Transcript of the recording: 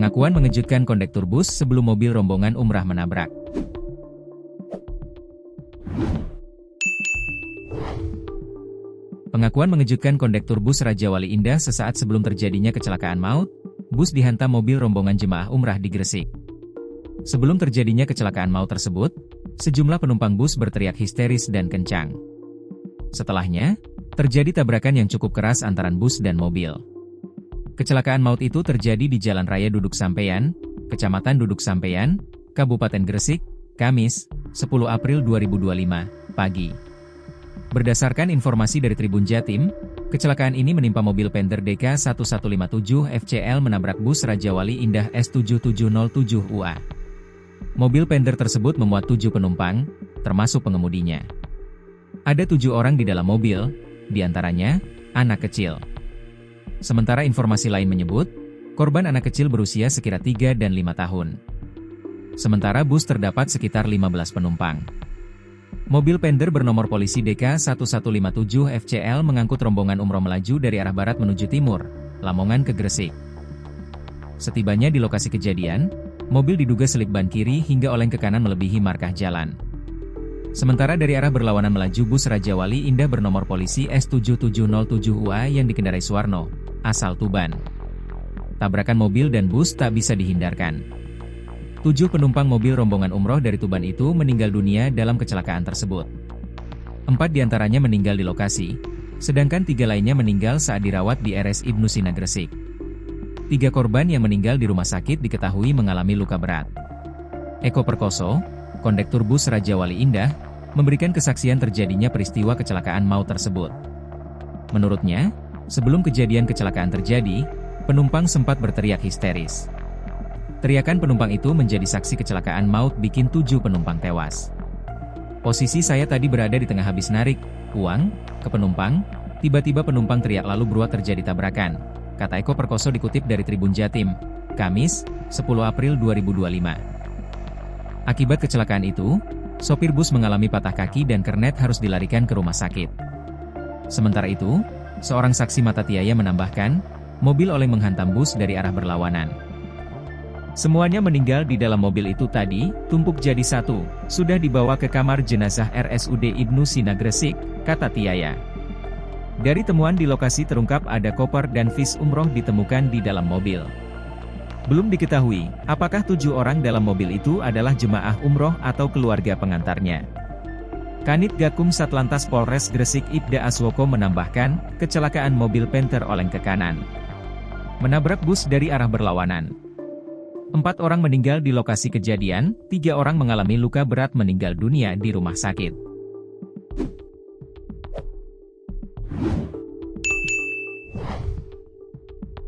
Pengakuan mengejutkan kondektur bus sebelum mobil rombongan umrah menabrak. Pengakuan mengejutkan kondektur bus Raja Wali Indah sesaat sebelum terjadinya kecelakaan maut, bus dihantam mobil rombongan jemaah umrah di Gresik. Sebelum terjadinya kecelakaan maut tersebut, sejumlah penumpang bus berteriak histeris dan kencang. Setelahnya, terjadi tabrakan yang cukup keras antara bus dan mobil. Kecelakaan maut itu terjadi di Jalan Raya Duduk Sampeyan, Kecamatan Duduk Sampeyan, Kabupaten Gresik, Kamis, 10 April 2025, pagi. Berdasarkan informasi dari Tribun Jatim, kecelakaan ini menimpa mobil Panther DK 1157 FCL menabrak bus Raja Wali Indah S7707 UA. Mobil Panther tersebut memuat 7 penumpang, termasuk pengemudinya. Ada 7 orang di dalam mobil, diantaranya anak kecil. Sementara informasi lain menyebut, korban anak kecil berusia sekira 3 dan 5 tahun. Sementara bus terdapat sekitar 15 penumpang. Mobil Panther bernomor polisi DK 1157 FCL mengangkut rombongan umroh melaju dari arah barat menuju timur, Lamongan ke Gresik. Setibanya di lokasi kejadian, mobil diduga selip ban kiri hingga oleng ke kanan melebihi markah jalan. Sementara dari arah berlawanan melaju bus Raja Wali Indah bernomor polisi S7707 UA yang dikendarai Suwarno, asal Tuban. Tabrakan mobil dan bus tak bisa dihindarkan. 7 penumpang mobil rombongan umroh dari Tuban itu meninggal dunia dalam kecelakaan tersebut. 4 diantaranya meninggal di lokasi, sedangkan 3 lainnya meninggal saat dirawat di RS Ibnu Sina Gresik. 3 korban yang meninggal di rumah sakit diketahui mengalami luka berat. Eko Perkoso, kondektur bus Raja Wali Indah, memberikan kesaksian terjadinya peristiwa kecelakaan maut tersebut. Menurutnya, sebelum kejadian kecelakaan terjadi, penumpang sempat berteriak histeris. Teriakan penumpang itu menjadi saksi kecelakaan maut bikin 7 penumpang tewas. Posisi saya tadi berada di tengah habis narik uang ke penumpang, tiba-tiba penumpang teriak lalu beruat terjadi tabrakan, kata Eko Perkoso dikutip dari Tribun Jatim, Kamis, 10 April 2025. Akibat kecelakaan itu, sopir bus mengalami patah kaki dan kernet harus dilarikan ke rumah sakit. Sementara itu, seorang saksi mata Tiaya menambahkan, mobil oleng menghantam bus dari arah berlawanan. Semuanya meninggal di dalam mobil itu tadi, tumpuk jadi satu, sudah dibawa ke kamar jenazah RSUD Ibnu Sina Gresik, kata Tiaya. Dari temuan di lokasi terungkap ada koper dan vis umroh ditemukan di dalam mobil. Belum diketahui, apakah 7 orang dalam mobil itu adalah jemaah umroh atau keluarga pengantarnya. Kanit Gakum Satlantas Polres Gresik Ibda Aswoko menambahkan, kecelakaan mobil Panther oleng ke kanan, menabrak bus dari arah berlawanan. 4 orang meninggal di lokasi kejadian, 3 orang mengalami luka berat meninggal dunia di rumah sakit.